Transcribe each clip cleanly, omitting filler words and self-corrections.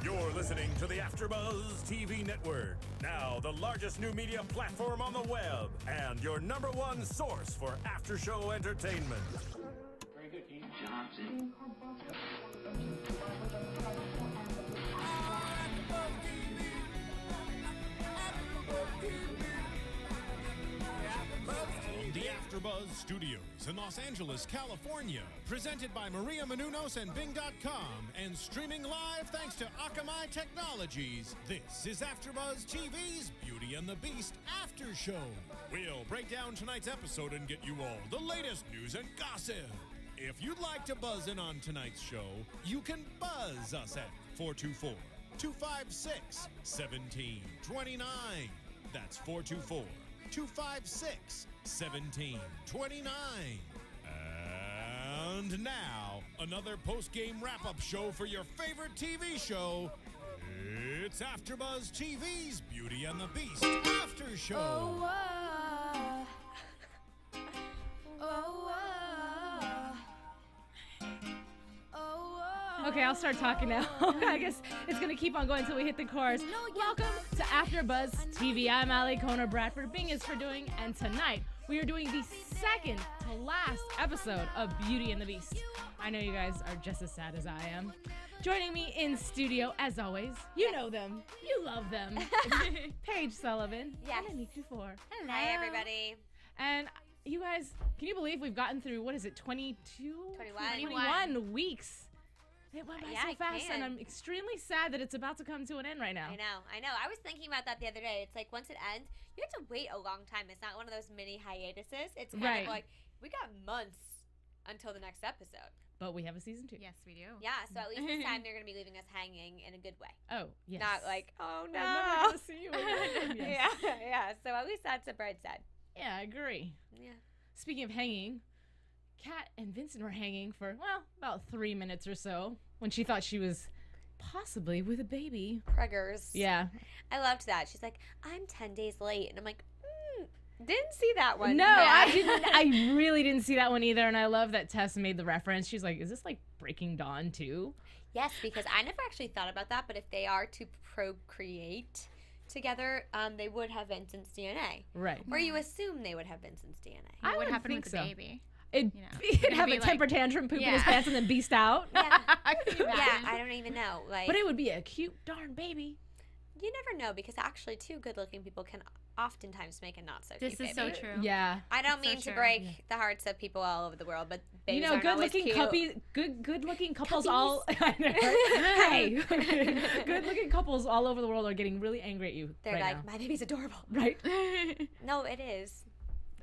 You're listening to the AFTERBUZZ TV Network, now the largest new media platform on the web, and your #1 source for after-show entertainment. Very good, Dean Johnson. From the AFTERBUZZ Studios in Los Angeles, California, presented by Maria Menounos and Bing.com, and streaming live thanks to Akamai Technologies, this is AFTERBUZZ TV's Beauty and the Beast After Show. We'll break down tonight's episode and get you all the latest news and gossip. If you'd like to buzz in on tonight's show, you can buzz us at 424-256-1729. That's 424-256-1729. And now, another post-game wrap-up show for your favorite TV show. It's AFTERBUZZ TV's Beauty and the Beast After Show. Okay, I'll start talking now. I guess it's going to keep on going until we hit the chorus. Welcome to AFTERBUZZ TV. I'm Alikona Bradford. Bing is for doing, and tonight we are doing the second to last episode of Beauty and the Beast. I know you guys are just as sad as I am. Joining me in studio, as always, you know them, you love them, Paige Sullivan, Yes. and Anik Dufour. Hi, everybody. And you guys, can you believe we've gotten through, what is it, 21 weeks? It went by so fast, and I'm extremely sad that it's about to come to an end right now. I know. I was thinking about that the other day. It's like once it ends, you have to wait a long time. It's not one of those mini hiatuses. It's kind of like we got months until the next episode. But we have a season 2. Yes, we do. Yeah, so at least this time they're going to be leaving us hanging in a good way. Oh, yes. Not like, oh no. I'm never going to see you again. Yes. Yeah. So at least that's a bright side. Yeah, I agree. Yeah. Speaking of hanging, Cat and Vincent were hanging for, well, about 3 minutes or so when she thought she was possibly with a baby. Preggers. Yeah. I loved that. She's like, I'm 10 days late. And I'm like, didn't see that one. No, I didn't. I really didn't see that one either. And I love that Tess made the reference. She's like, is this like Breaking Dawn too? Yes, because I never actually thought about that. But if they are to procreate together, they would have Vincent's DNA. Right. Or you assume they would have Vincent's DNA. What happened think with the so. baby? It'd It'd have be a temper tantrum, poop in his pants, and then beast out. Yeah. Can you imagine? Yeah, I don't even know. Like, But it would be a cute darn baby. you never know because actually, two good-looking people can oftentimes make a not so This cute is baby. so true. Yeah. I don't So mean to true. break the hearts of people all over the world, but babies You know, aren't always good-looking cute. good-looking couples all. I know, right? Hey, good-looking couples all over the world are getting really angry at you. They're right like, now. my baby's adorable. Right? No, it is.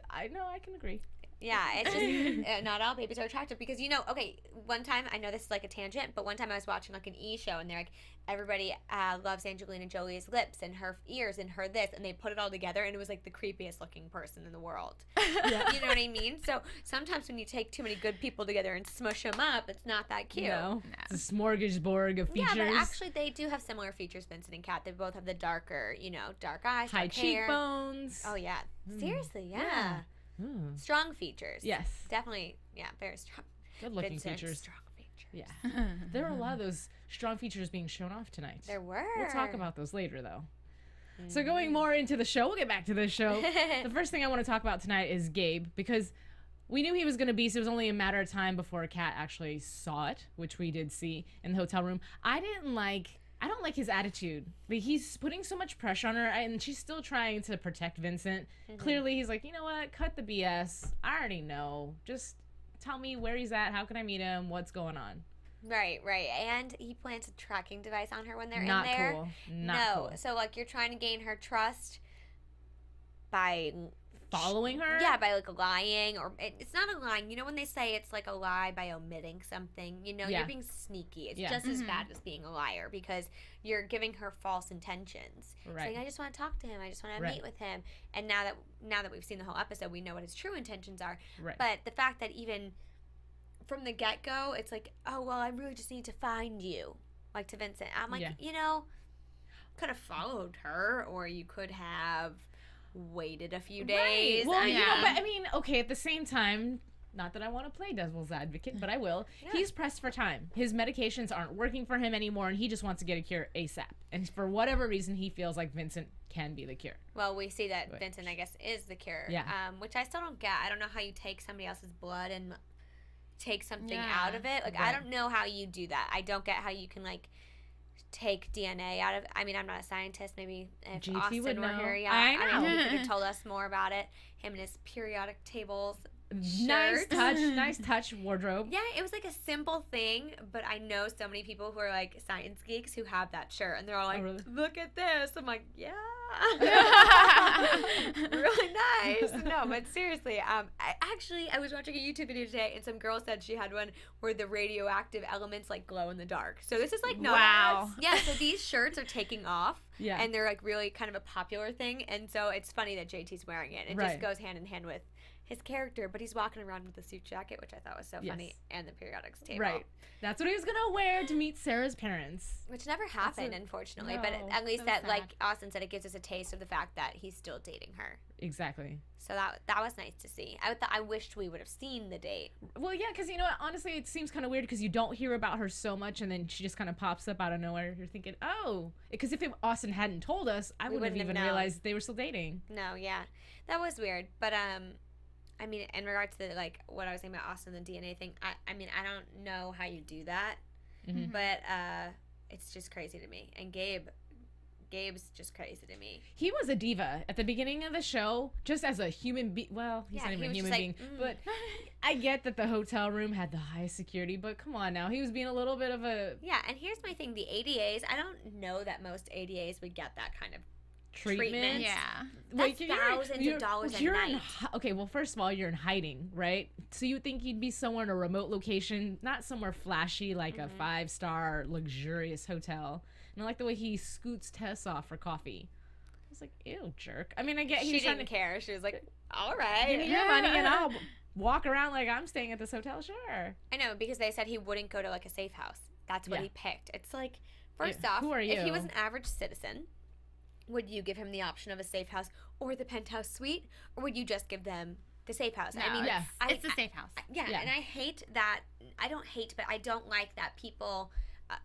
I know, I can agree. Yeah, it's just not all babies are attractive because, you know, okay, one time, I know this is like a tangent, but one time I was watching like an E! show and they're like, everybody loves Angelina Jolie's lips and her ears and her this, and they put it all together and it was like the creepiest looking person in the world. Yeah. You know what I mean? So sometimes when you take too many good people together and smush them up, it's not that cute. No. It's a smorgasbord of features. Yeah, but actually they do have similar features, Vincent and Kat. They both have the darker, you know, dark eyes, high dark hair. cheekbones. Oh, yeah. Seriously, yeah. Mm. Strong features. Yes. Definitely, yeah, very strong. Good-looking Vincent, features. strong features. Yeah. There are a lot of those strong features being shown off tonight. There were. We'll talk about those later, though. So going more into the show, we'll get back to the show. The first thing I want to talk about tonight is Gabe, because we knew he was going to be, so it was only a matter of time before Kat actually saw it, which we did see in the hotel room. I don't like his attitude. Like, he's putting so much pressure on her, and she's still trying to protect Vincent. Clearly, he's like, you know what? Cut the BS. I already know. Just tell me where he's at. How can I meet him? What's going on? Right. And he plants a tracking device on her when they're Not in there. cool. Not cool. So, like, you're trying to gain her trust by Following her? Yeah, by like lying, or it's not a lying. You know when they say it's like a lie by omitting something? You know, Yeah. you're being sneaky. It's Yeah. just as bad as being a liar because you're giving her false intentions. Right. Saying, I just want to talk to him. I just want to Right. meet with him. And now that we've seen the whole episode, we know what his true intentions are. Right. But the fact that even from the get-go, it's like, oh, well, I really just need to find you. Like to Vincent. I'm like, Yeah. you know, could have followed her, or you could have waited a few days. Well, I you know, know. but I mean, okay, at the same time, not that I want to play devil's advocate, but I will. He's pressed for time. His medications aren't working for him anymore, and he just wants to get a cure ASAP. And for whatever reason, he feels like Vincent can be the cure. Well, we see that Vincent, I guess, is the cure. Yeah. Which I still don't get. I don't know how you take somebody else's blood and take something out of it. Like, I don't know how you do that. I don't get how you can, like, take DNA out of it. I mean, I'm not a scientist. Maybe if GT Austin would were know. here, I know. he could have told us more about it. Him and his periodic tables. Nice touch wardrobe. Yeah, it was like a simple thing, but I know so many people who are like science geeks who have that shirt, and they're all like, really? "Look at this!" I'm like, "Yeah, really nice." No, but seriously, I was watching a YouTube video today, and some girl said she had one where the radioactive elements like glow in the dark. So this is like Wow. Yeah, so these shirts are taking off. Yeah. And they're like really kind of a popular thing, and so it's funny that JT's wearing it. It just goes hand in hand with his character, but he's walking around with a suit jacket, which I thought was so funny, and the periodics table. Right. That's what he was gonna wear to meet Sarah's parents. Which never happened, unfortunately. No. But at least That that, was like Austin said, it gives us a taste of the fact that he's still dating her. Exactly. So that was nice to see. I wished we would have seen the date. Well, yeah, because you know what? Honestly, it seems kind of weird because you don't hear about her so much, and then she just kind of pops up out of nowhere. You're thinking, oh, because if Austin hadn't told us, I wouldn't have even realized they were still dating. No, yeah, that was weird. But I mean, in regards to like what I was saying about Austin, the DNA thing, I mean, I don't know how you do that, but it's just crazy to me. And Gabe's just crazy to me. He was a diva at the beginning of the show, just as a human being. Well, he's not even a human being, but I get that the hotel room had the highest security, but come on now. He was being a little bit of a... Yeah, and here's my thing. The ADAs, I don't know that most ADAs would get that kind of treatment. Yeah. That's thousands of dollars a night. Okay, well, first of all, you're in hiding, right? So you think you'd be somewhere in a remote location, not somewhere flashy like a 5-star luxurious hotel. And I like the way he scoots Tess off for coffee. I was like, ew, jerk. I mean, I get She didn't care. She was like, all right. Give me your money and I'll walk around like I'm staying at this hotel, sure. I know, because they said he wouldn't go to like a safe house. That's what he picked. It's like, first off, who are you? If he was an average citizen, would you give him the option of a safe house or the penthouse suite, or would you just give them the safe house? No, I mean, it's the safe house. Yeah, and I hate that. I don't hate, but I don't like that people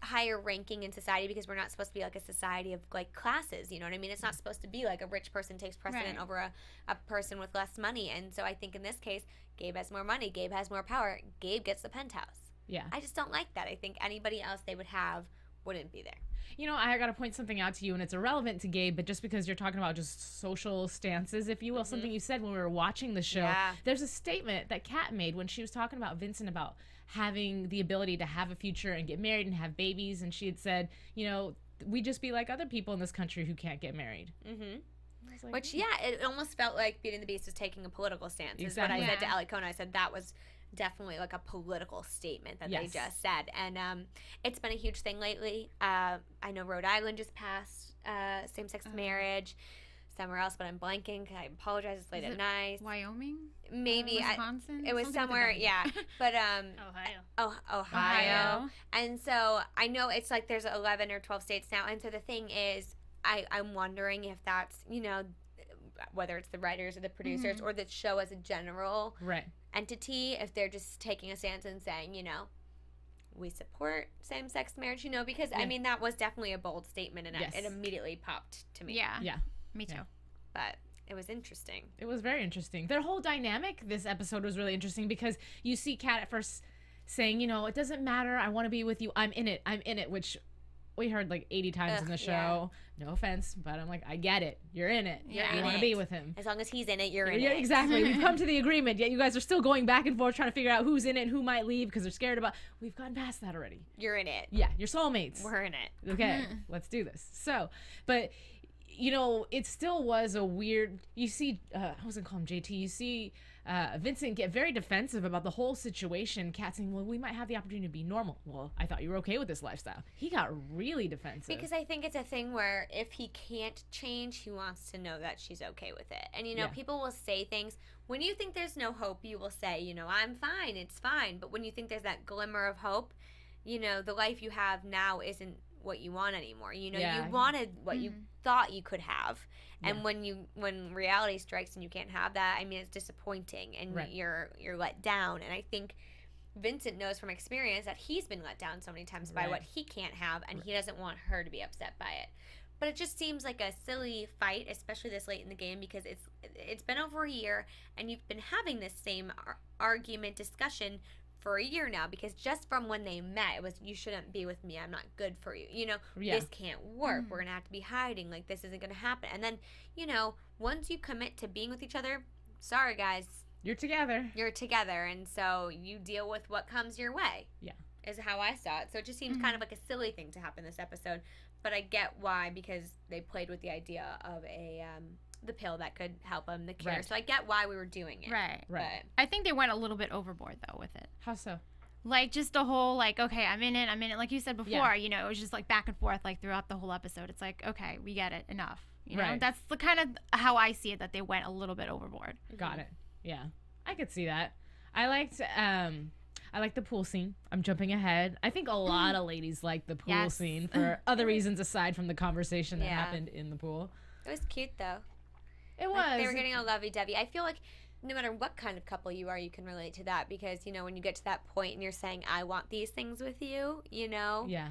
higher ranking in society, because we're not supposed to be like a society of like classes, you know what I mean? It's not supposed to be like a rich person takes precedent over a person with less money. And so I think in this case, Gabe has more money, Gabe has more power, Gabe gets the penthouse. Yeah. I just don't like that. I think anybody else they would have wouldn't be there. You know, I got to point something out to you, and it's irrelevant to Gabe, but just because you're talking about just social stances, if you will, something you said when we were watching the show, there's a statement that Kat made when she was talking about Vincent about having the ability to have a future and get married and have babies, and she had said, you know, we just be like other people in this country who can't get married. Like, which, it almost felt like Beauty and the Beast was taking a political stance. Exactly. Is what I said to Alikona. I said that was definitely like a political statement that they just said. And it's been a huge thing lately. I know Rhode Island just passed same-sex marriage. Somewhere else, but I'm blanking. I apologize. It's late at night. Wyoming? Maybe. Wisconsin? It was somewhere, But Ohio. And so I know it's like there's 11 or 12 states now. And so the thing is, I'm wondering if that's, you know, whether it's the writers or the producers or the show as a general entity, if they're just taking a stance and saying, you know, we support same-sex marriage, you know, because I mean that was definitely a bold statement, and it immediately popped to me. Yeah, me too. But it was interesting. It was very interesting. Their whole dynamic this episode was really interesting, because you see Kat at first saying, you know, it doesn't matter, I want to be with you, I'm in it, which we heard like 80 times in the show. No offense, but I'm like, I get it. You're in it. You want to be with him. As long as he's in it, you're in it. Exactly. We've come to the agreement, yet you guys are still going back and forth trying to figure out who's in it and who might leave because they're scared about... We've gone past that already. You're in it. Yeah, you're soulmates. We're in it. Okay, let's do this. So, but... You know, it still was a weird... You see... I was going to call him JT. You see Vincent get very defensive about the whole situation. Kat saying, well, we might have the opportunity to be normal. Well, I thought you were okay with this lifestyle. He got really defensive. Because I think it's a thing where if he can't change, he wants to know that she's okay with it. And, you know, people will say things. When you think there's no hope, you will say, you know, I'm fine. It's fine. But when you think there's that glimmer of hope, you know, the life you have now isn't what you want anymore. You know, Yeah. you wanted what you thought you could have. And when reality strikes and you can't have that, I mean, it's disappointing and you're let down. And I think Vincent knows from experience that he's been let down so many times by what he can't have, and he doesn't want her to be upset by it. But it just seems like a silly fight, especially this late in the game, because it's been over a year, and you've been having this same argument discussion for a year now, because just from when they met, it was, you shouldn't be with me, I'm not good for you. You know, this can't work. We're going to have to be hiding. Like, this isn't going to happen. And then, you know, once you commit to being with each other, sorry, guys. You're together. You're together. And so you deal with what comes your way. Yeah. Is how I saw it. So it just seems kind of like a silly thing to happen this episode. But I get why, because they played with the idea of the pill that could help him, the cure. Right. So I get why we were doing it. Right. But I think they went a little bit overboard, though, with it. How so? Like, just the whole, like, okay, I'm in it. Like you said before, you know, it was just, like, back and forth, like, throughout the whole episode. It's like, okay, we get it. Enough. You know? That's the kind of how I see it, that they went a little bit overboard. Got it. Yeah. I could see that. I liked the pool scene. I'm jumping ahead. I think a lot of ladies like the pool scene for other reasons aside from the conversation that happened in the pool. It was cute, though. It was. Like, they were getting a lovey-dovey. I feel like no matter what kind of couple you are, you can relate to that, because, you know, when you get to that point and you're saying, I want these things with you, you know? Yeah.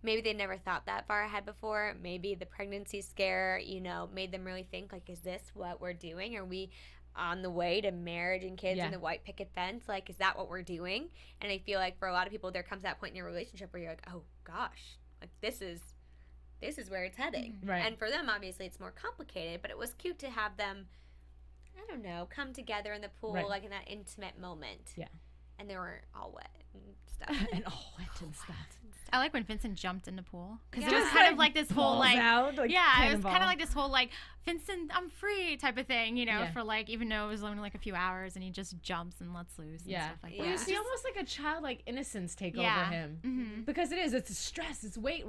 Maybe they never thought that far ahead before. Maybe the pregnancy scare, you know, made them really think, like, is this what we're doing? Are we on the way to marriage and kids and the white picket fence? Like, is that what we're doing? And I feel like for a lot of people, there comes that point in your relationship where you're like, oh gosh, like this is where it's heading. Right. And for them, obviously, it's more complicated, but it was cute to have them, I don't know, come together in the pool, like in that intimate moment. Yeah. And they were all wet and stuff. And all wet and stuff. I like when Vincent jumped in the pool, because it was kind of like this whole like, it was kind of like this whole like, Vincent, I'm free type of thing, you know, for like, even though it was only like a few hours, and he just jumps and lets loose and stuff like that. You see almost like a childlike innocence take over him, because it's stress, it's weight,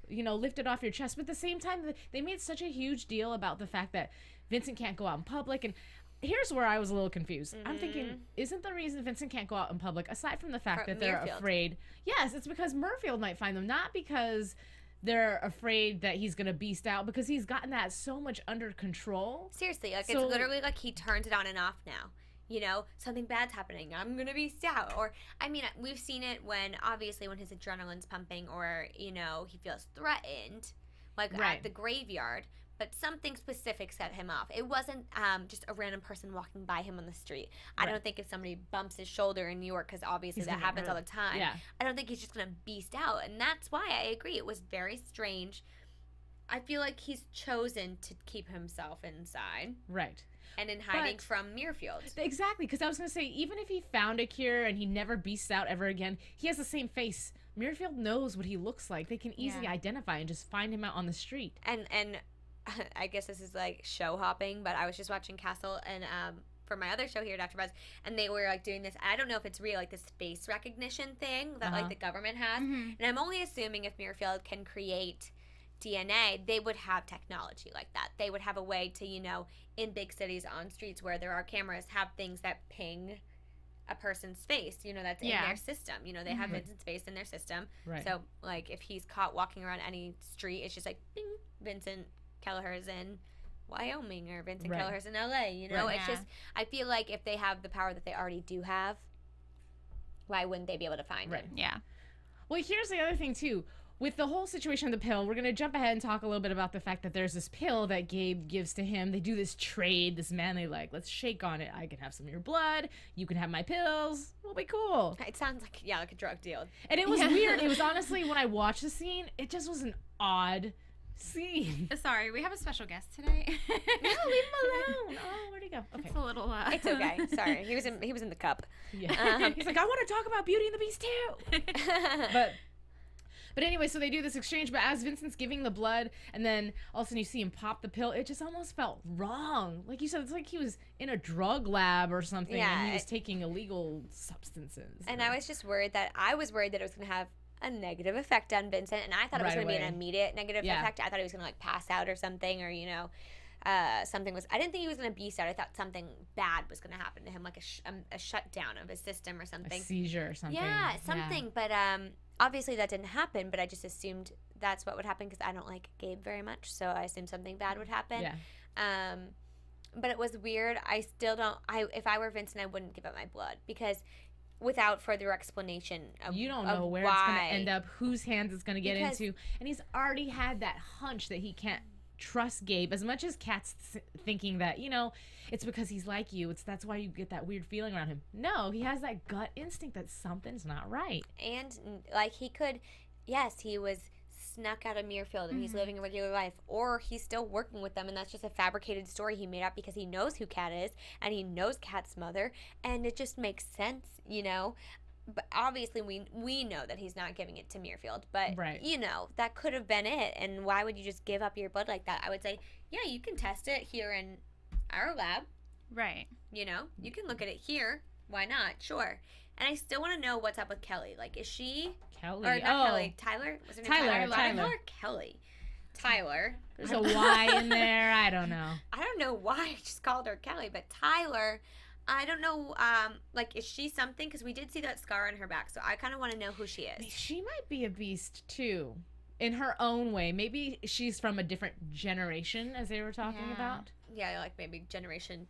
you know, lifted off your chest. But at the same time, they made such a huge deal about the fact that Vincent can't go out in public, and here's where I was a little confused. I'm thinking, isn't the reason Vincent can't go out in public, aside from the fact that they're afraid? Yes, it's because Murfield might find them, not because they're afraid that he's going to beast out, because he's gotten that so much under control. Seriously, like, it's literally like he turns it on and off now. You know, something bad's happening, I'm going to beast out. Or, I mean, we've seen it when, obviously, when his adrenaline's pumping, or, you know, he feels threatened, like at the graveyard. But something specific set him off. It wasn't just a random person walking by him on the street. I don't think if somebody bumps his shoulder in New York, because obviously that happens all the time, I don't think he's just going to beast out. And that's why I agree. It was very strange. I feel like he's chosen to keep himself inside. Right. And in hiding from Muirfield. Exactly, because I was going to say, even if he found a cure and he never beasts out ever again, he has the same face. Muirfield knows what he looks like. They can easily identify and just find him out on the street. And I guess this is like show hopping, but I was just watching Castle and for my other show here at AfterBuzz, and they were like doing this. I don't know if it's real, like this face recognition thing that like the government has. And I'm only assuming if Muirfield can create DNA, they would have technology like that. They would have a way to, you know, in big cities on streets where there are cameras, have things that ping a person's face, you know, that's in their system. You know, they have Vincent's face in their system. Right. So like if he's caught walking around any street, it's just like bing, Vincent Kelleher's in Wyoming, or Vincent Kelleher's in LA, you know? It's just, I feel like if they have the power that they already do have, why wouldn't they be able to find him? Yeah. Well, here's the other thing, too. With the whole situation of the pill, we're going to jump ahead and talk a little bit about the fact that there's this pill that Gabe gives to him. They do this trade, this manly, like, let's shake on it. I can have some of your blood. You can have my pills. We'll be cool. It sounds like, like a drug deal. And it was weird. It was honestly, when I watched the scene, it just was an odd scene. Sorry, we have a special guest today. No, leave him alone. Oh, where'd he go? Okay. It's a little it's okay. Sorry. He was in the cup. Yeah. He's like, I want to talk about Beauty and the Beast too. But anyway, so they do this exchange, but as Vincent's giving the blood, and then all of a sudden you see him pop the pill, it just almost felt wrong. Like you said, it's like he was in a drug lab or something, and he was taking illegal substances. And I was just worried that it was going to have a negative effect on Vincent, and I thought it was going to be an immediate negative effect. I thought he was going to like pass out or something, or, you know, something was. I didn't think he was going to beast out. I thought something bad was going to happen to him, like a shutdown of his system or something. A seizure or something. Yeah, something. But obviously that didn't happen. But I just assumed that's what would happen because I don't like Gabe very much. So I assumed something bad would happen. Yeah. But it was weird. I still don't. If I were Vincent, I wouldn't give up my blood because without further explanation of you don't know where why. it's going to end up, whose hands it's going to get into, and he's already had that hunch that he can't trust Gabe as much as Kat's thinking that it's because he's like you. That's why you get that weird feeling around him. No, he has that gut instinct that something's not right. And like he could, yes, he was snuck out of Muirfield and he's living a regular life, or he's still working with them and that's just a fabricated story he made up because he knows who Cat is and he knows Cat's mother and it just makes sense, but obviously we know that he's not giving it to Muirfield, but right. That could have been it. And why would you just give up your blood like that? I would say, yeah, you can test it here in our lab, right? You can look at it here, why not? Sure. And I still want to know what's up with Kelly. Like, is she Kelly? Or not Kelly. Tyler? Was her name Tyler? I call her Kelly. Tyler. There's a Y in there. I don't know. I don't know why I just called her Kelly, but Tyler, I don't know. Is she something? Because we did see that scar on her back, so I kind of want to know who she is. She might be a beast too, in her own way. Maybe she's from a different generation, as they were talking about. Yeah, like maybe generation.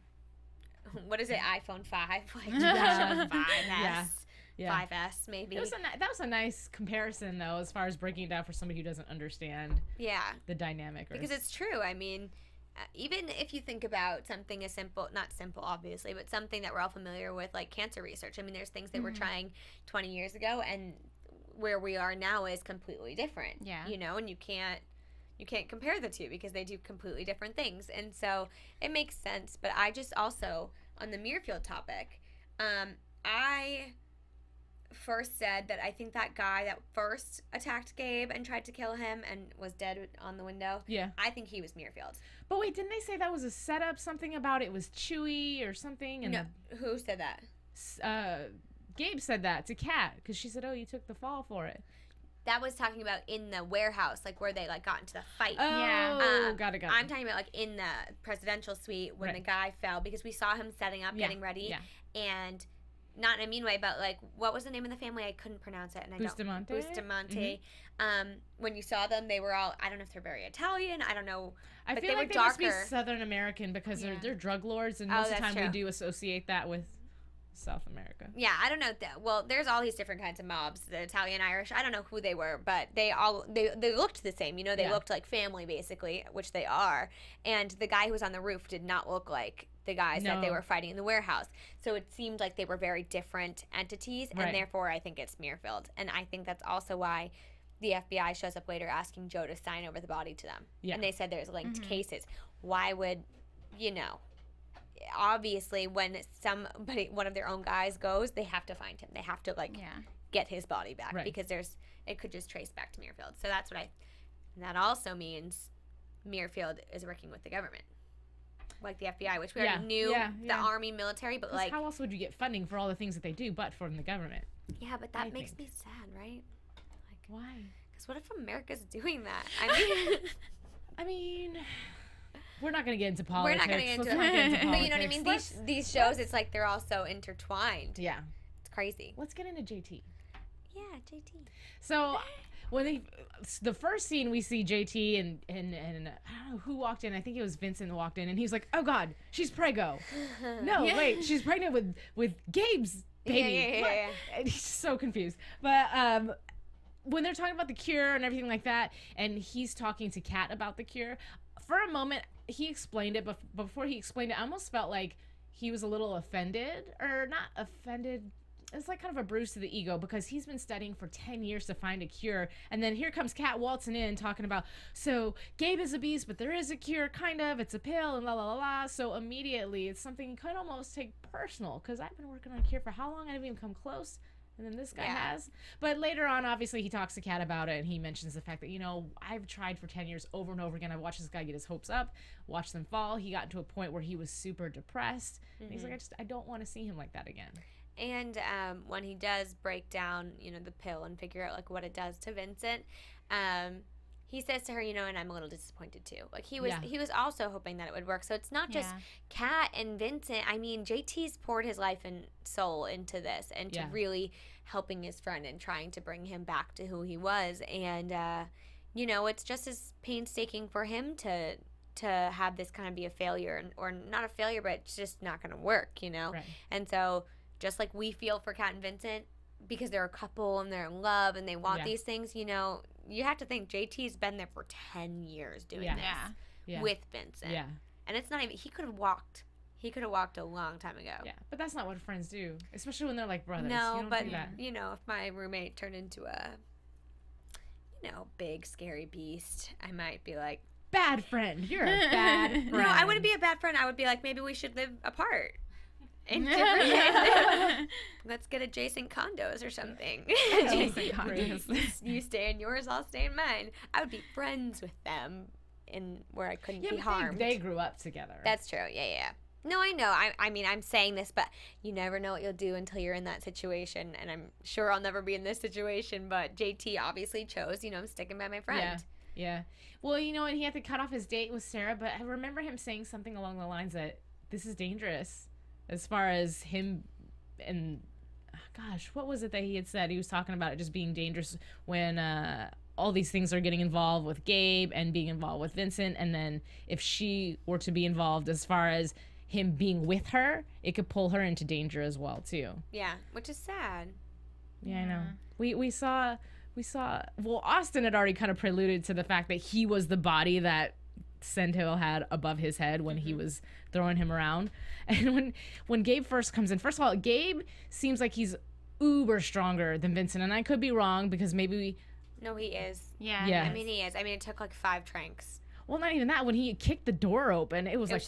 What is it? iPhone 5, like 5S, yeah. 5S, maybe. That was a nice comparison, though, as far as breaking it down for somebody who doesn't understand. The dynamic. Because it's true. I mean, even if you think about something as simple, not simple, obviously, but something that we're all familiar with, like cancer research. I mean, there's things that we're trying 20 years ago, and where we are now is completely different. Yeah. And you can't compare the two because they do completely different things. And so it makes sense. But I just also, on the Muirfield topic, I first said that I think that guy that first attacked Gabe and tried to kill him and was dead on the window, I think he was Muirfield. But wait, didn't they say that was a setup? Something about it was Chewy or something? And no, who said that? Gabe said that to Kat because she said, "Oh, you took the fall for it." That was talking about in the warehouse, like where they got into the fight. Oh, got it. I'm talking about like in the presidential suite when the guy fell because we saw him setting up, getting ready, and not in a mean way, but like what was the name of the family? I couldn't pronounce it, and Bustamante. Bustamante. When you saw them, they were all, I don't know if they're very Italian. I don't know. I but feel they like were they darker. must be Southern American because they're drug lords, and most of the time we do associate that with South America. Yeah, I don't know. Well, there's all these different kinds of mobs, the Italian, Irish. I don't know who they were, but they looked the same. They looked like family, basically, which they are. And the guy who was on the roof did not look like the guys that they were fighting in the warehouse. So it seemed like they were very different entities, and therefore I think it's Muirfield. And I think that's also why the FBI shows up later asking Joe to sign over the body to them. Yeah. And they said there's linked cases. Why would, obviously when one of their own guys goes, they have to find him. They have to get his body back because it could just trace back to Muirfield. So that's what and that also means Muirfield is working with the government. Like the FBI, which we already knew, the Army, military, but like... how else would you get funding for all the things that they do but from the government? Yeah, but that makes me sad, right? Like, why? Because what if America's doing that? I mean... We're not going to get into politics. We're not going to get into politics. But you know what I mean? These shows, it's like they're all so intertwined. Yeah. It's crazy. Let's get into JT. Yeah, JT. So... the first scene we see JT and I don't know who walked in. I think it was Vincent walked in, and he's like, "Oh God, she's preggo." No, wait, she's pregnant with Gabe's baby. Yeah. And he's so confused. But when they're talking about the cure and everything like that, and he's talking to Kat about the cure, for a moment he explained it, but before he explained it, I almost felt like he was a little offended, or not offended. It's like kind of a bruise to the ego because he's been studying for 10 years to find a cure. And then here comes Kat waltzing in talking about, so Gabe is a beast, but there is a cure, kind of. It's a pill and la la la la. So immediately it's something you could almost take personal because I've been working on a cure for how long? I haven't even come close. And then this guy has. But later on, obviously, he talks to Kat about it, and he mentions the fact that, I've tried for 10 years over and over again. I've watched this guy get his hopes up, watched them fall. He got to a point where he was super depressed. And he's like, I don't want to see him like that again. And when he does break down, the pill and figure out like what it does to Vincent, he says to her, and I'm a little disappointed too. Like he was also hoping that it would work. So it's not just Cat and Vincent. I mean, JT's poured his life and soul into this and to really helping his friend and trying to bring him back to who he was. And it's just as painstaking for him to have this kind of be a failure, or not a failure, but it's just not going to work, Right. And so just like we feel for Cat and Vincent, because they're a couple and they're in love and they want these things, you have to think JT's been there for 10 years doing this with Vincent. Yeah. And it's not even, he could have walked a long time ago. Yeah, but that's not what friends do, especially when they're like brothers. No, but if my roommate turned into a big scary beast, I might be like, bad friend. You're a bad friend. No, I wouldn't be a bad friend. I would be like, maybe we should live apart. Let's get adjacent condos or something. Adjacent condos. You stay in yours, I'll stay in mine. I would be friends with them in where I couldn't be harmed. They grew up together. That's true. Yeah. No, I know. I mean, I'm saying this, but you never know what you'll do until you're in that situation. And I'm sure I'll never be in this situation. But JT obviously chose, I'm sticking by my friend. Yeah. Well, and he had to cut off his date with Sarah. But I remember him saying something along the lines that this is dangerous. As far as him and, gosh, what was it that he had said? He was talking about it just being dangerous when all these things are getting involved with Gabe and being involved with Vincent. And then if she were to be involved as far as him being with her, it could pull her into danger as well, too. Yeah, which is sad. Yeah, I know. We saw, well, Austin had already kind of preluded to the fact that he was the body that Sendhill had above his head when he was throwing him around. And when Gabe first comes in, first of all, Gabe seems like he's uber stronger than Vincent, and I could be wrong because maybe No, he is. Yeah. I mean, he is. I mean, it took like 5 tranks. Well, not even that. When he kicked the door open, it was like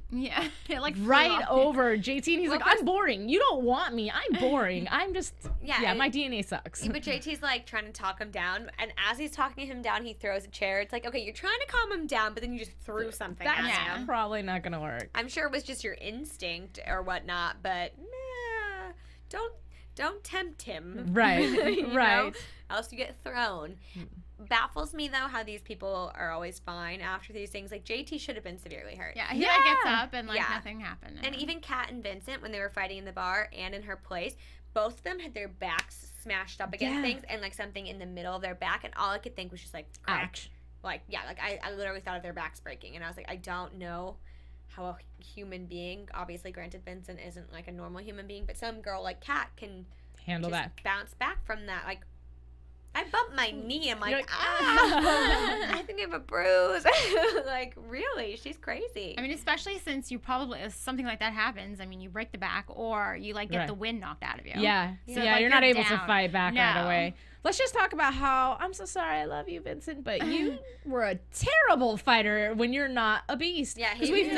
yeah, like right over JT, and he's like, I'm boring. You don't want me. I'm boring. I'm just my DNA sucks. But JT's like trying to talk him down, and as he's talking him down, he throws a chair. It's like, okay, you're trying to calm him down, but then you just threw something at him. That's probably not gonna work. I'm sure it was just your instinct or whatnot, but don't tempt him. Right, right. Else you get thrown. Baffles me though how these people are always fine after these things. Like JT should have been severely hurt. Yeah, he like gets up and like nothing happened. And even Cat and Vincent, when they were fighting in the bar and in her place, both of them had their backs smashed up against things and like something in the middle of their back, and all I could think was just like crack. Ouch. Like I literally thought of their backs breaking, and I was like, I don't know how a human being, obviously granted Vincent isn't like a normal human being, but some girl like Cat can handle just that, bounce back from that. Like I bumped my knee. I'm like, I think I have a bruise. Like, really? She's crazy. I mean, especially since you probably, if something like that happens, I mean, you break the back or you, like, get the wind knocked out of you. Yeah. So, like, you're not able to fight back right away. Let's just talk about how, I'm so sorry, I love you, Vincent, but you were a terrible fighter when you're not a beast. Yeah, because we've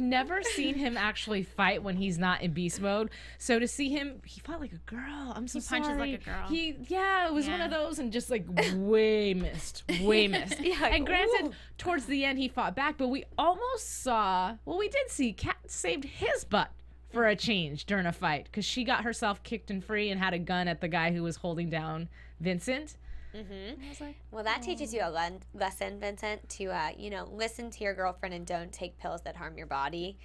never seen him actually fight when he's not in beast mode. So to see him, he fought like a girl. I'm so sorry. He punches like a girl. It was one of those, and just like way missed. And granted, towards the end he fought back, but we did see Cat saved his butt for a change during a fight, because she got herself kicked and free and had a gun at the guy who was holding down Vincent. Mm-hmm. I was like, well, that teaches you a lesson, Vincent, to listen to your girlfriend and don't take pills that harm your body.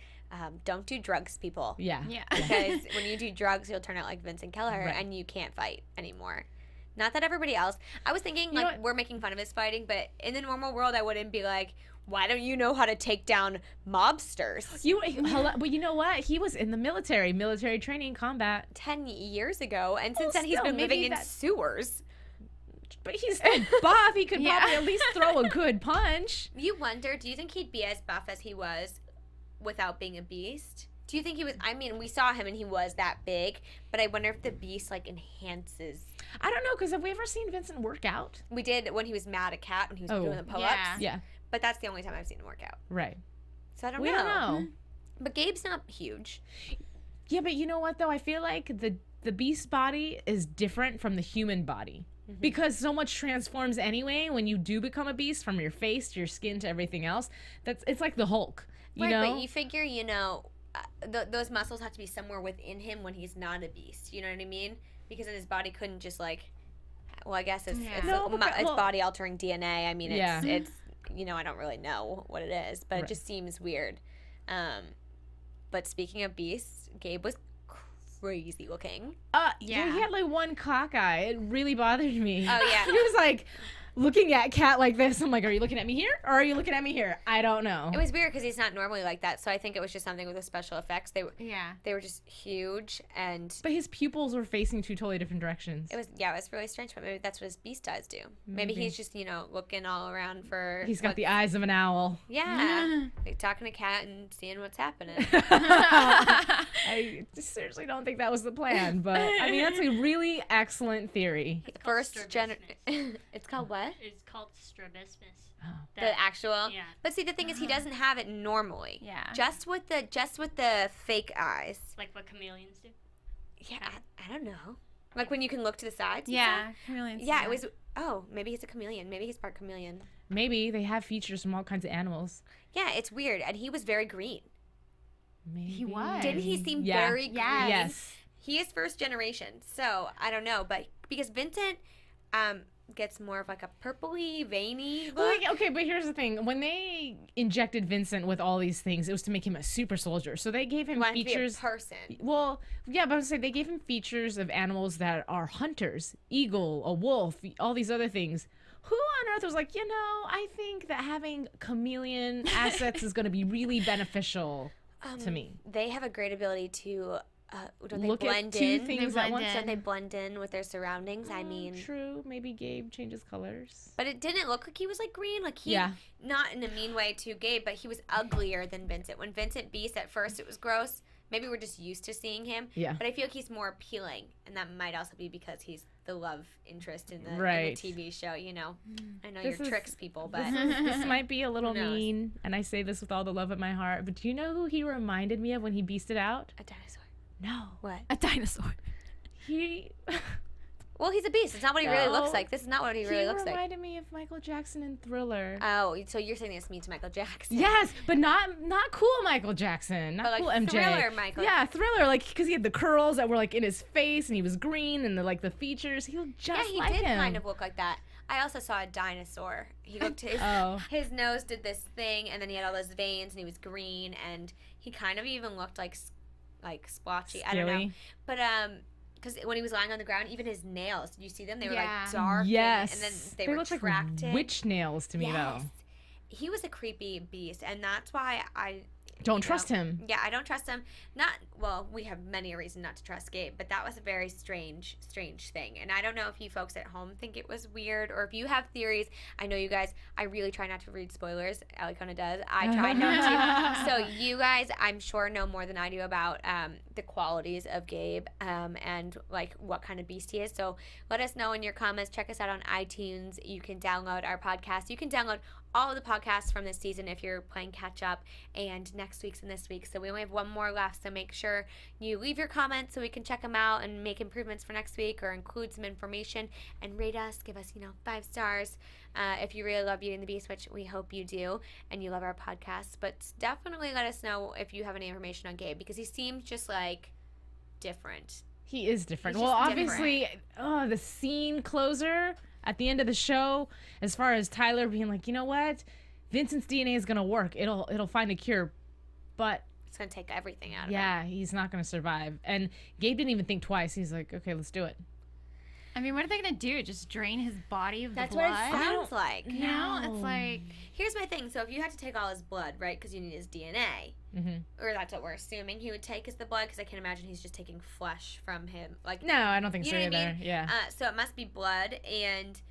Don't do drugs, people. Yeah. Because when you do drugs, you'll turn out like Vincent Kelleher, and you can't fight anymore. Not that everybody else. I was thinking, we're making fun of his fighting, but in the normal world, I wouldn't be like, why don't you know how to take down mobsters? But you know what? He was in the military training, combat. 10 years ago, and since then he's been living in sewers. But he's still buff. He could probably at least throw a good punch. You wonder, do you think he'd be as buff as he was without being a beast? Do you think he was, I mean, we saw him and he was that big, but I wonder if the beast, like, enhances. I don't know, because have we ever seen Vincent work out? We did when he was mad at Cat, when he was doing the pull-ups. Yeah. But that's the only time I've seen him work out. Right. So I don't know. We don't know. But Gabe's not huge. Yeah, but you know what, though? I feel like the beast body is different from the human body. Mm-hmm. Because so much transforms anyway when you do become a beast, from your face to your skin to everything else. It's like the Hulk, you know? But you figure, those muscles have to be somewhere within him when he's not a beast. You know what I mean? Because then his body couldn't just, like, Well, I guess it's well, body altering DNA. I mean, it's I don't really know what it is, but it just seems weird. But speaking of beasts, Gabe was crazy looking. Yeah, he had like one cock eye. It really bothered me. Oh yeah, he was like looking at Cat like this. I'm like, are you looking at me here or are you looking at me here? I don't know. It was weird because he's not normally like that. So I think it was just something with the special effects. They were just huge but his pupils were facing two totally different directions. It was really strange. But maybe that's what his beast eyes do. Maybe he's just looking all around for. He's got the eyes of an owl. Yeah, like talking to Cat and seeing what's happening. I seriously don't think that was the plan, but I mean that's a really excellent theory. First it's called what? It's called strabismus. The actual. Yeah. But see, the thing is, he doesn't have it normally. Yeah. Just with the fake eyes. Like what chameleons do. Yeah, I don't know. Like when you can look to the sides. Yeah, chameleons. Yeah, it was. Oh, maybe he's a chameleon. Maybe he's part chameleon. Maybe they have features from all kinds of animals. Yeah, it's weird, and he was very green. Maybe he was. Didn't he seem very green? Yes. He is first generation, so I don't know, but because Vincent, gets more of like a purpley, veiny look. Well, okay, but here's the thing. When they injected Vincent with all these things, it was to make him a super soldier. So they gave him features. To be a person. Well, yeah, but I would say they gave him features of animals that are hunters, eagle, a wolf, all these other things. Who on earth was like, I think that having chameleon assets is going to be really beneficial to me. They have a great ability to don't they look blend at two in? things at once. Don't they blend in with their surroundings? I mean, true. Maybe Gabe changes colors. But it didn't look like he was like green. Like not in a mean way to Gabe, but he was uglier than Vincent. When Vincent beast at first, it was gross. Maybe we're just used to seeing him. Yeah. But I feel like he's more appealing, and that might also be because he's the love interest in the TV show. I know your tricks people, but this might be a little mean, and I say this with all the love in my heart. But do you know who he reminded me of when he beasted out? A dinosaur. No. What? A dinosaur. Well, he's a beast. It's not what he really looks like. This is not what he really looks like. He reminded me of Michael Jackson in Thriller. Oh, so you're saying this means Michael Jackson? Yes, but not cool Michael Jackson. Not cool MJ. Thriller Michael. Yeah, Thriller. Like because he had the curls that were like in his face, and he was green, and the features. He looked just like him. He did kind of look like that. I also saw a dinosaur. He looked his nose did this thing, and then he had all those veins, and he was green, and he kind of even looked like splotchy. I don't know, but because when he was lying on the ground, even his nails, did you see them? They were like dark. Yes. And then they were looked retracted. Like witch nails to me, though. He was a creepy beast, and that's why I don't trust him. Yeah, I don't trust him. We have many reasons not to trust Gabe, but that was a very strange thing. And I don't know if you folks at home think it was weird, or if you have theories. I know you guys, I really try not to read spoilers. Alikona does. I try not to. So you guys, I'm sure, know more than I do about the qualities of Gabe and like what kind of beast he is. So let us know in your comments. Check us out on iTunes. You can download our podcast. You can download all of the podcasts from this season if you're playing catch up, and next week's and this week. So we only have one more left, so make sure you leave your comments so we can check them out and make improvements for next week, or include some information, and rate us, give us 5 stars if you really love Beauty and the Beast, which we hope you do, and you love our podcast. But definitely let us know if you have any information on Gabe, because he seems just like different. He is different. Well, obviously, the scene closer at the end of the show, as far as Tyler being like, you know what, Vincent's DNA is gonna work. It'll find a cure, but it's gonna take everything out of him. Yeah, he's not gonna survive. And Gabe didn't even think twice. He's like, okay, let's do it. I mean, what are they gonna do? Just drain his body of the blood? That's what it sounds like. It's like, here's my thing. So if you had to take all his blood, right, because you need his DNA, or that's what we're assuming he would take, is the blood, because I can't imagine he's just taking flesh from him. Like, no, I don't think so either. I mean? Yeah. So it must be blood. And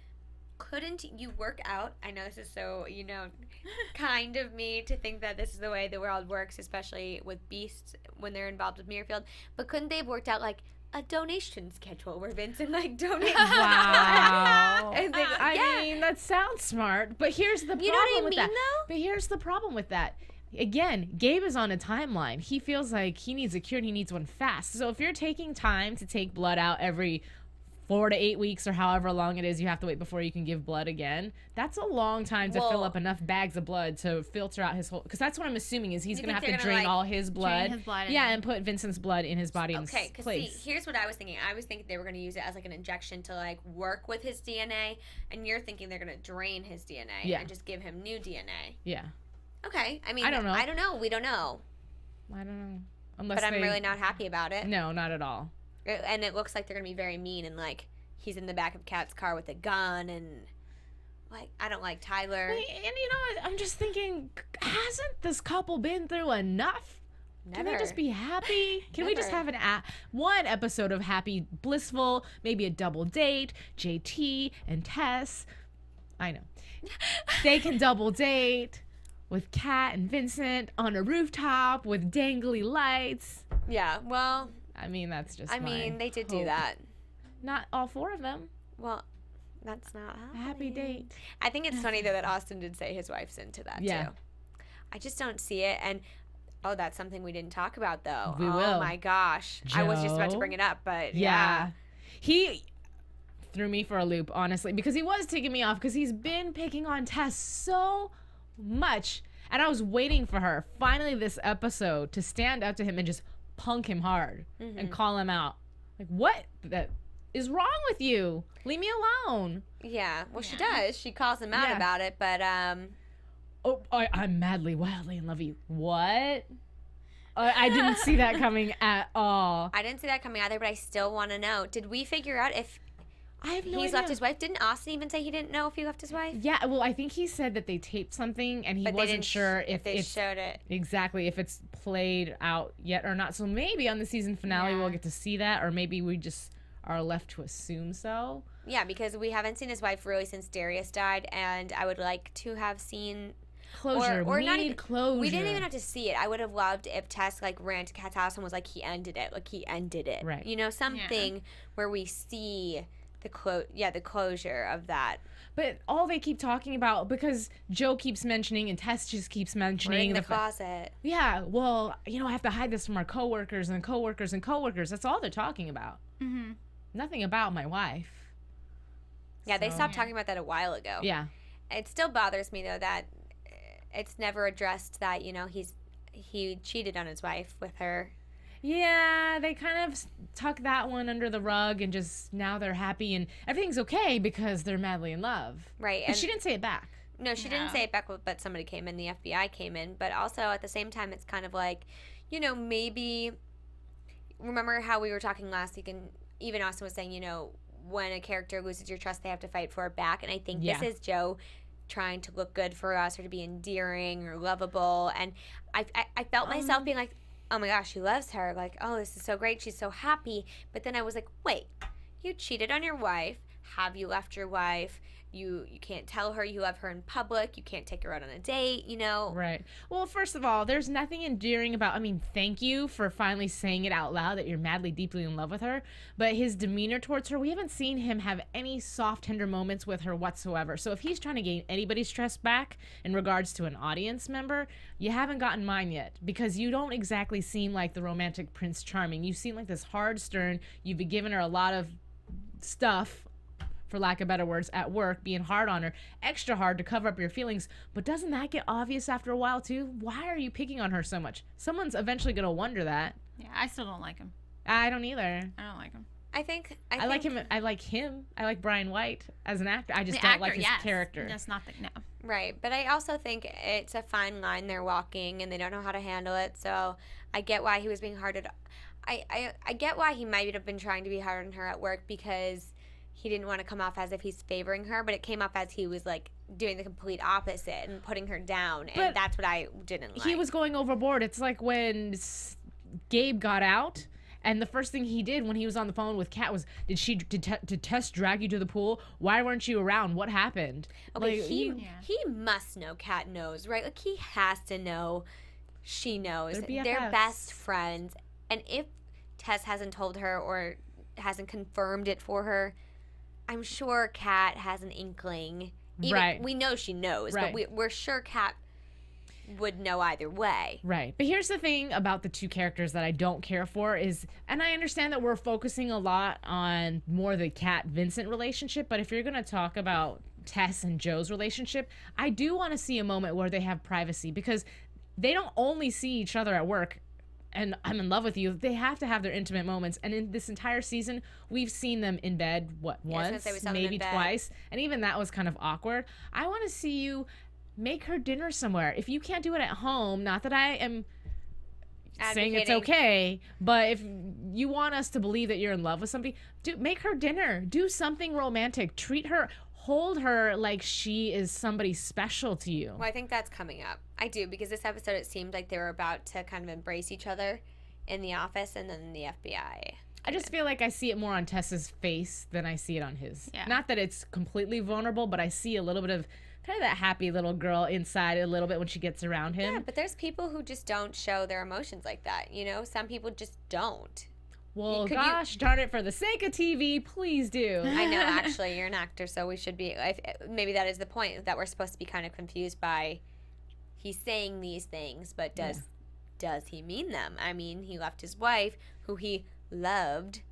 couldn't you work out? I know this is so kind of me to think that this is the way the world works, especially with beasts when they're involved with Mirfield. But couldn't they have worked out like a donation schedule where Vincent donates? Wow. I mean, that sounds smart, but here's the problem with that. Though? But here's the problem with that. Again, Gabe is on a timeline. He feels like he needs a cure and he needs one fast. So if you're taking time to take blood out every 4 to 8 weeks or however long it is you have to wait before you can give blood again. That's a long time to fill up enough bags of blood to filter out his whole, because that's what I'm assuming is he's going to have to drain all his blood. And put Vincent's blood in his body in place. Okay, because see, here's what I was thinking. I was thinking they were going to use it as like an injection to like work with his DNA, and you're thinking they're going to drain his DNA and just give him new DNA. Yeah. Okay. I mean, I don't know. We don't know. I don't know. But I'm really not happy about it. No, not at all. And it looks like they're going to be very mean, and like he's in the back of Kat's car with a gun, and like I don't like Tyler. And you know what? I'm just thinking, hasn't this couple been through enough? Never. Can they just be happy? Can we just have one episode of happy, blissful, maybe a double date, JT and Tess? I know. They can double date with Cat and Vincent on a rooftop with dangly lights. Yeah, well... I mean, that's just they did do that. Not all 4 of them. Well, that's not happening. A happy date. I think it's funny, though, that Austin did say his wife's into that, too. I just don't see it, and... Oh, that's something we didn't talk about, though. We will. Oh, my gosh. Joe. I was just about to bring it up, but yeah. He threw me for a loop, honestly, because he was taking me off, because he's been picking on Tess so much, and I was waiting for her, finally this episode, to stand up to him and just punk him hard and call him out. Like, what that is wrong with you? Leave me alone. Yeah, well, she does. She calls him out about it, but... Oh, I'm madly, wildly in love with you. What? I didn't see that coming at all. I didn't see that coming either, but I still want to know. Did we figure out if I have no he's idea. left his wife? Didn't Austin even say he didn't know if he left his wife? Yeah, well, I think he said that they taped something, and he wasn't sure if they showed it. Exactly, if it's played out yet or not. So maybe on the season finale we'll get to see that, or maybe we just are left to assume so. Yeah, because we haven't seen his wife really since Darius died, and I would like to have seen... Closure. Or we not need even, closure. We didn't even have to see it. I would have loved if Tess like ran to Kat's house and was like, he ended it. Like he ended it. Right. You know, something where we see the closure of that. But all they keep talking about, because Joe keeps mentioning and Tess just keeps mentioning We're in the closet. Yeah, well, you know, I have to hide this from our coworkers and coworkers and coworkers. That's all they're talking about. Mm-hmm. Nothing about my wife. Yeah, they stopped talking about that a while ago. Yeah. It still bothers me though that it's never addressed that, you know, he cheated on his wife with her. Yeah, they kind of tuck that one under the rug and just now they're happy and everything's okay because they're madly in love. Right. And she didn't say it back. No, she didn't say it back, but somebody came in, the FBI came in. But also at the same time, it's kind of like, you know, maybe, remember how we were talking last week and even Austin was saying, you know, when a character loses your trust, they have to fight for it back. And I think this is Joe trying to look good for us or to be endearing or lovable. And I felt myself being like, oh my gosh, he loves her. Like, oh, this is so great. She's so happy. But then I was like, wait, you cheated on your wife. Have you left your wife? You can't tell her you love her in public. You can't take her out on a date, you know? Right. Well, first of all, there's nothing endearing about, I mean, thank you for finally saying it out loud that you're madly, deeply in love with her. But his demeanor towards her, we haven't seen him have any soft, tender moments with her whatsoever. So if he's trying to gain anybody's trust back in regards to an audience member, you haven't gotten mine yet. Because you don't exactly seem like the romantic Prince Charming. You seem like this hard, stern, you've been giving her a lot of stuff, for lack of better words, at work, being hard on her, extra hard to cover up your feelings. But doesn't that get obvious after a while too? Why are you picking on her so much? Someone's eventually gonna wonder that. Yeah, I still don't like him. I don't either. I don't like him. I think I like him. I like him. I like Brian White as an actor. I just don't like his character. That's not the, no. Right, but I also think it's a fine line they're walking, and they don't know how to handle it. So I get why he was being hard at. I get why he might have been trying to be hard on her at work because he didn't want to come off as if he's favoring her, but it came off as he was like doing the complete opposite and putting her down, and but that's what I didn't like. He was going overboard. It's like when Gabe got out, and the first thing he did when he was on the phone with Kat was, did Tess drag you to the pool? Why weren't you around? What happened? Okay, like, he must know Kat knows, right? Like he has to know she knows. They're best friends, and if Tess hasn't told her or hasn't confirmed it for her, I'm sure Kat has an inkling. Right. We know she knows, but we're sure Kat would know either way. Right. But here's the thing about the two characters that I don't care for is, and I understand that we're focusing a lot on more the Cat-Vincent relationship, but if you're going to talk about Tess and Joe's relationship, I do want to see a moment where they have privacy, because they don't only see each other at work and I'm in love with you. They have to have their intimate moments. And in this entire season, we've seen them in bed, once, maybe twice. And even that was kind of awkward. I want to see you make her dinner somewhere. If you can't do it at home, not that I am saying it's okay, but if you want us to believe that you're in love with somebody, make her dinner. Do something romantic. Treat her, hold her like she is somebody special to you. Well, I think that's coming up. I do, because this episode, it seemed like they were about to kind of embrace each other in the office and then the FBI. I just feel like I see it more on Tess's face than I see it on his. Yeah. Not that it's completely vulnerable, but I see a little bit of kind of that happy little girl inside a little bit when she gets around him. Yeah, but there's people who just don't show their emotions like that, you know? Some people just don't. Well, gosh darn it, for the sake of TV, please do. I know, actually, you're an actor, so we should be, maybe that is the point, that we're supposed to be kind of confused by, he's saying these things, but does he mean them? I mean, he left his wife, who he loved,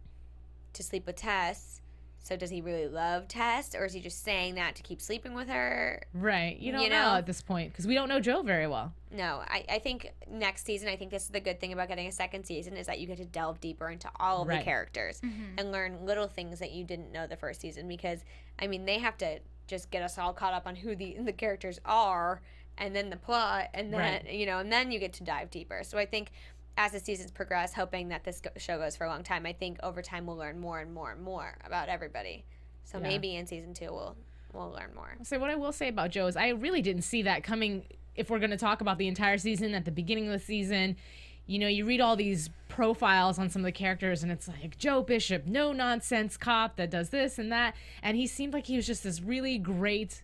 to sleep with Tess. So does he really love Tess, or is he just saying that to keep sleeping with her? Right. You don't know at this point, because we don't know Joe very well. No, I think next season, I think this is the good thing about getting a second season, is that you get to delve deeper into all of the characters and learn little things that you didn't know the first season, because, I mean, they have to just get us all caught up on who the characters are, and then the plot, and then, and then you get to dive deeper. So I think as the seasons progress, hoping that this show goes for a long time, I think over time we'll learn more and more and more about everybody. So maybe in season 2 we'll learn more. So what I will say about Joe is I really didn't see that coming. If we're going to talk about the entire season, at the beginning of the season, you read all these profiles on some of the characters, and it's like Joe Bishop, no nonsense cop that does this and that, and he seemed like he was just this really great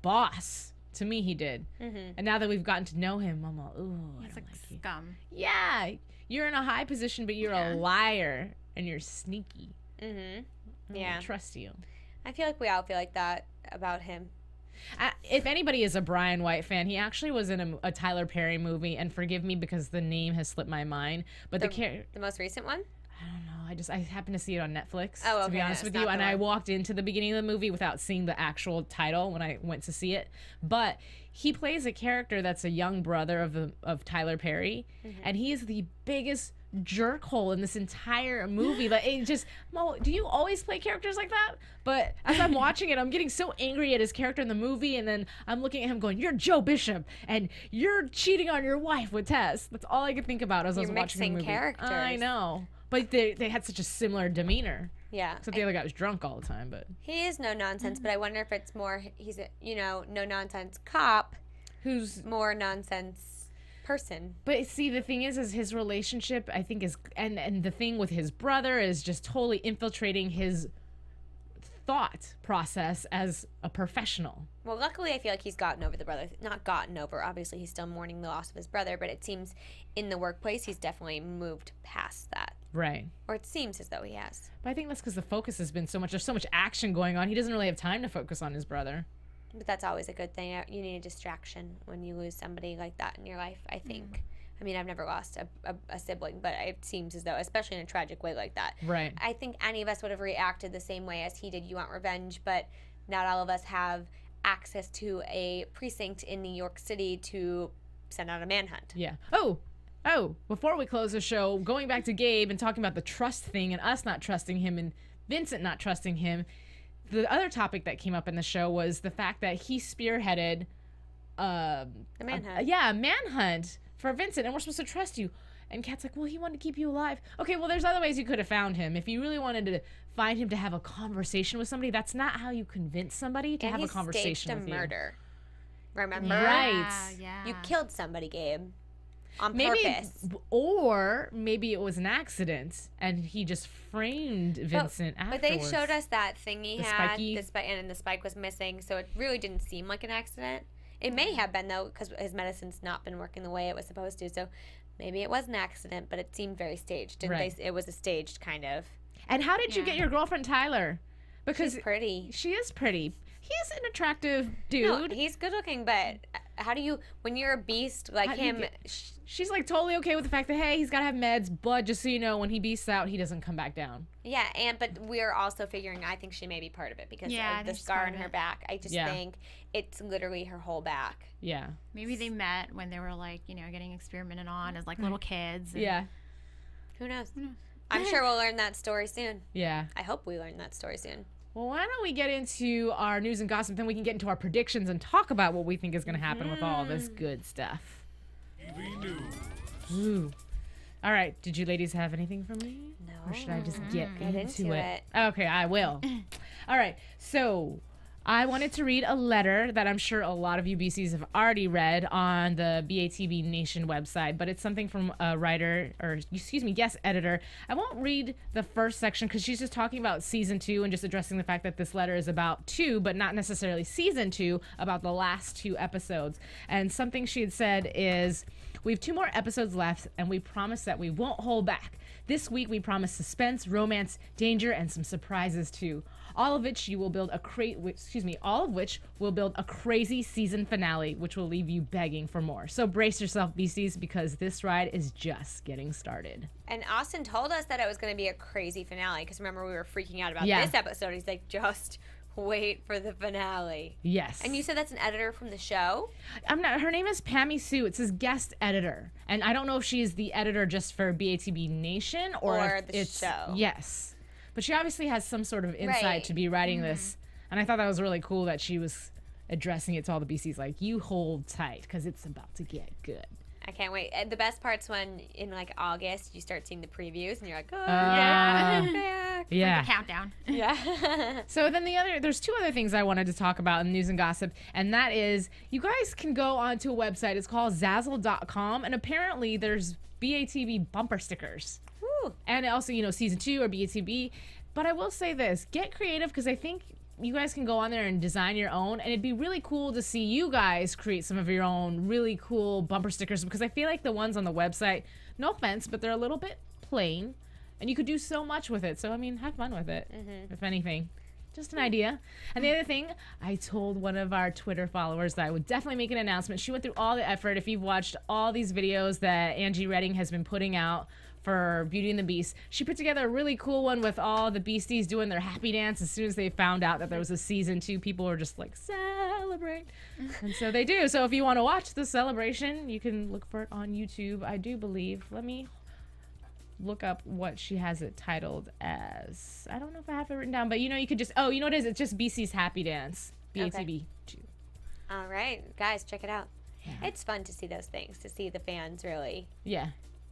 boss. To me, he did. And now that we've gotten to know him, I'm like, ooh, He's like you. scum. Yeah, you're in a high position, but you're a liar, and you're sneaky. I don't trust you. I feel like we all feel like that about him. If anybody is a Brian White fan, he actually was in a Tyler Perry movie, and forgive me because the name has slipped my mind. But the most recent one? I don't know. I happened to see it on Netflix, to be honest with you. And I walked into the beginning of the movie without seeing the actual title when I went to see it. But he plays a character that's a young brother of Tyler Perry, and he is the biggest jerkhole in this entire movie. Like, it just, Mo, do you always play characters like that? But as I'm watching it, I'm getting so angry at his character in the movie, and then I'm looking at him going, "You're Joe Bishop, and you're cheating on your wife with Tess." That's all I could think about as I was watching the movie. Characters. I know. But they had such a similar demeanor. Yeah. Except the other guy was drunk all the time. But he is no nonsense, but I wonder if it's more, he's a, no nonsense cop who's more nonsense person. But see, the thing is his relationship, I think, is, and the thing with his brother is just totally infiltrating his thought process as a professional. Well, luckily, I feel like he's gotten over the brother. Not gotten over. Obviously, he's still mourning the loss of his brother, but it seems in the workplace, he's definitely moved past that. Right. Or it seems as though he has. But I think that's because the focus has been so much. There's so much action going on. He doesn't really have time to focus on his brother. But that's always a good thing. You need a distraction when you lose somebody like that in your life, I think. I mean, I've never lost a sibling, but it seems as though, especially in a tragic way like that. Right. I think any of us would have reacted the same way as he did. You want revenge, but not all of us have access to a precinct in New York City to send out a manhunt. Yeah. Oh, before we close the show, going back to Gabe and talking about the trust thing and us not trusting him and Vincent not trusting him, the other topic that came up in the show was the fact that he spearheaded the manhunt. a manhunt for Vincent, and we're supposed to trust you. And Kat's like, well, he wanted to keep you alive. Okay, well, there's other ways you could have found him. If you really wanted to find him to have a conversation with somebody, that's not how you convince somebody to have a conversation with you. And he staged a murder. Remember? Right. Yeah. You killed somebody, Gabe. On maybe, purpose. Or maybe it was an accident, and he just framed Vincent afterwards. But they showed us that thing he had, spiky. and the spike was missing, so it really didn't seem like an accident. It may have been, though, because his medicine's not been working the way it was supposed to, so maybe it was an accident, but it seemed very staged. It was a staged kind of. And how did you get your girlfriend, Tyler? Because she's pretty. She is pretty. He's an attractive dude. No, he's good looking, but How do you, when you're a beast like him? She's like totally okay with the fact that, hey, he's got to have meds, but just so you know, when he beasts out, he doesn't come back down. Yeah, but we're also figuring, I think she may be part of it because of the scar on her back. I just think it's literally her whole back. Yeah. Maybe they met when they were like, getting experimented on as like little kids. Yeah. Who knows? I'm sure we'll learn that story soon. Yeah. I hope we learn that story soon. Well, why don't we get into our news and gossip, then we can get into our predictions and talk about what we think is going to happen with all this good stuff. TV news. Ooh. All right. Did you ladies have anything for me? No. Or should I just get into it? Okay, I will. All right. So I wanted to read a letter that I'm sure a lot of you BCs have already read on the BATB Nation website, but it's something from a writer, or guest editor. I won't read the first section because she's just talking about season 2 and just addressing the fact that this letter is about 2, but not necessarily season 2, about the last 2 episodes. And something she had said is, we have 2 more episodes left, and we promise that we won't hold back. This week, we promise suspense, romance, danger, and some surprises too. All of which will build a crazy season finale, which will leave you begging for more. So brace yourself, BCs, because this ride is just getting started. And Austin told us that it was going to be a crazy finale, because remember we were freaking out about this episode. He's like, just wait for the finale. Yes. And you said that's an editor from the show? Her name is Pammy Sue. It says guest editor. And I don't know if she's the editor just for BATB Nation or if the show. Yes. But she obviously has some sort of insight to be writing this. And I thought that was really cool that she was addressing it to all the BCs like, you hold tight because it's about to get good. I can't wait. And the best part's when in like August you start seeing the previews and you're like, oh, yeah. The countdown. Yeah. So then there's 2 other things I wanted to talk about in news and gossip, and that is you guys can go onto a website. It's called Zazzle.com, and apparently there's BATB bumper stickers. Woo. And also, season 2 or BATB. But I will say this, get creative, because I think you guys can go on there and design your own, and it'd be really cool to see you guys create some of your own really cool bumper stickers, because I feel like the ones on the website, no offense, but they're a little bit plain, and you could do so much with it. So, I mean, have fun with it, if anything. Just an idea. And the other thing, I told one of our Twitter followers that I would definitely make an announcement. She went through all the effort. If you've watched all these videos that Angie Redding has been putting out for Beauty and the Beast, she put together a really cool one with all the Beasties doing their happy dance. As soon as they found out that there was a season 2, people were just like, celebrate. And so they do. So if you want to watch the celebration, you can look for it on YouTube, I do believe. Let me look up what she has it titled as. I don't know if I have it written down, but you could just, you know what it is? It's just BC's Happy Dance. BATB 2. All right, guys, check it out. Yeah. It's fun to see those things, to see the fans really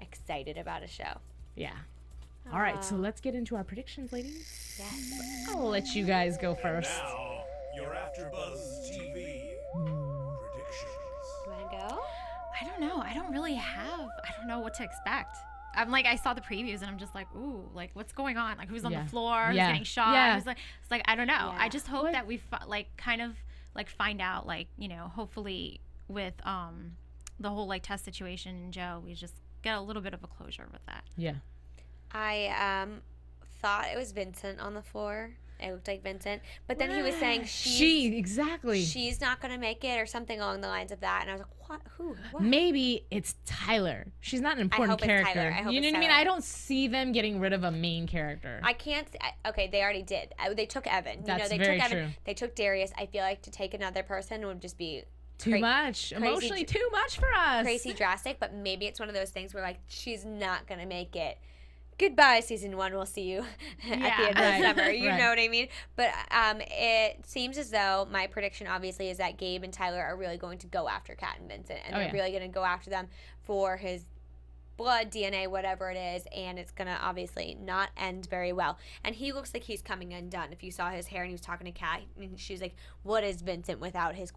excited about a show. Yeah. All right, so let's get into our predictions, ladies. Yes. I'll let you guys go first. Now, your AfterBuzz TV predictions. You want to go? I don't know. I don't know what to expect. I'm like, I saw the previews and I'm just like, ooh, like what's going on? Like who's on the floor? Who's getting shot? Yeah. It's like, I don't know. Yeah. I just hope that we kind of find out, hopefully with the whole test situation in Joe, we just get a little bit of a closure with that. Yeah. I thought it was Vincent on the floor. It looked like Vincent, but then he was saying she's not gonna make it or something along the lines of that, and I was like, what? Who? What? Maybe it's Tyler. She's not an important character. I hope you know it's what I mean? Tyler. I don't see them getting rid of a main character. I can't. Okay, they already did. They took Evan. That's they very took Evan. true. They took Darius. I feel like to take another person would just be too much. Emotionally too much for us. Crazy drastic, but maybe it's one of those things where she's not gonna make it. Goodbye, season 1. We'll see you at the end of the summer. You know what I mean? But it seems as though my prediction, obviously, is that Gabe and Tyler are really going to go after Cat and Vincent, and they're really going to go after them for his blood, DNA, whatever it is, and it's going to obviously not end very well. And he looks like he's coming undone. If you saw his hair and he was talking to Cat, and she was like, what is Vincent without his,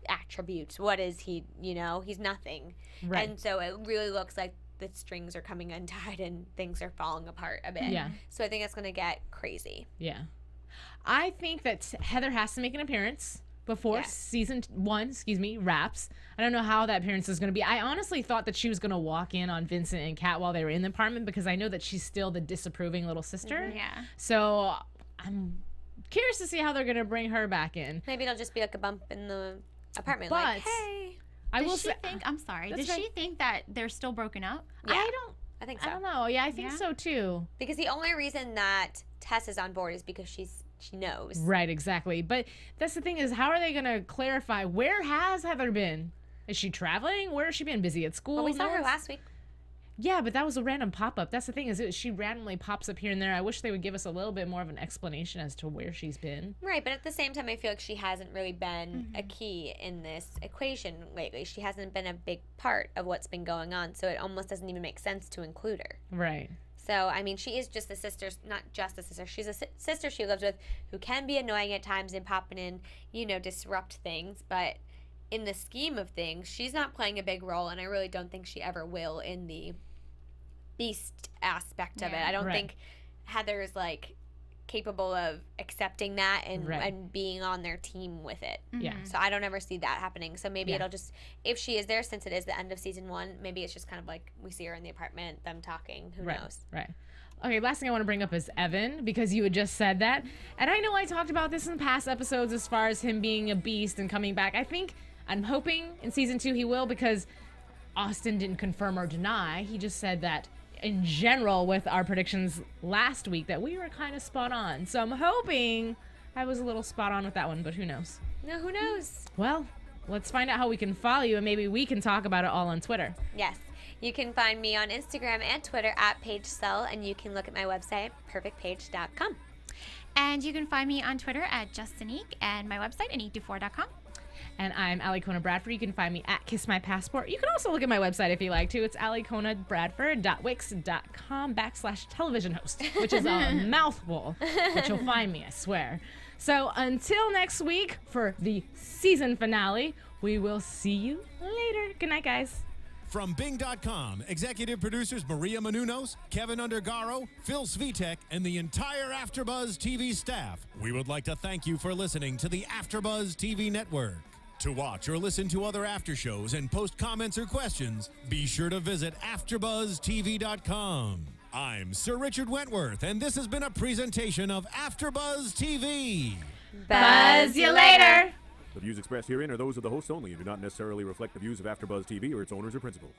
attributes? What is he? He's nothing. Right. And so it really looks like the strings are coming untied and things are falling apart a bit. Yeah. So I think it's going to get crazy. Yeah. I think that Heather has to make an appearance before season 1, wraps. I don't know how that appearance is going to be. I honestly thought that she was going to walk in on Vincent and Kat while they were in the apartment, because I know that she's still the disapproving little sister. Mm-hmm. Yeah. So I'm curious to see how they're going to bring her back in. Maybe it'll just be like a bump in the apartment. But like, hey. Does she think that they're still broken up? Yeah. I think so. I don't know. Yeah, I think so too. Because the only reason that Tess is on board is because she knows. Right, exactly. But that's the thing is, how are they going to clarify, where has Heather been? Is she traveling? Where has she been? Busy at school? Well, we saw her last week. Yeah, but that was a random pop-up. That's the thing is, she randomly pops up here and there. I wish they would give us a little bit more of an explanation as to where she's been. Right, but at the same time, I feel like she hasn't really been a key in this equation lately. She hasn't been a big part of what's been going on, so it almost doesn't even make sense to include her. Right. So, I mean, she is just a sister, not just a sister. She's a sister she lives with who can be annoying at times and popping in, disrupt things, but in the scheme of things, she's not playing a big role, and I really don't think she ever will in the beast aspect of it. I don't think Heather's capable of accepting that and being on their team with it. Yeah. So I don't ever see that happening. So maybe it'll just, if she is there, since it is the end of season 1, maybe it's just kind of like we see her in the apartment, them talking. Who knows? Right. Okay, last thing I want to bring up is Evan, because you had just said that. And I know I talked about this in past episodes as far as him being a beast and coming back. I'm hoping in season 2 he will, because Austin didn't confirm or deny. He just said that in general with our predictions last week that we were kind of spot on. So I'm hoping I was a little spot on with that one, but who knows? No, who knows? Well, let's find out how we can follow you, and maybe we can talk about it all on Twitter. Yes. You can find me on Instagram and Twitter at Paige Sull, and you can look at my website, perfectpaige.com. And you can find me on Twitter at Anik, and my website, anikdufour.com. And I'm Alikona Bradford. You can find me at Kiss My Passport. You can also look at my website if you like to. It's alikonabradford.wix.com/television host, which is a mouthful, but you'll find me, I swear. So until next week for the season finale, we will see you later. Good night, guys. From Bing.com, executive producers Maria Menounos, Kevin Undergaro, Phil Svitek, and the entire AfterBuzz TV staff, we would like to thank you for listening to the AfterBuzz TV network. To watch or listen to other after shows and post comments or questions, be sure to visit AfterBuzzTV.com. I'm Sir Richard Wentworth, and this has been a presentation of AfterBuzz TV. Buzz you later. The views expressed herein are those of the hosts only and do not necessarily reflect the views of AfterBuzz TV or its owners or principals.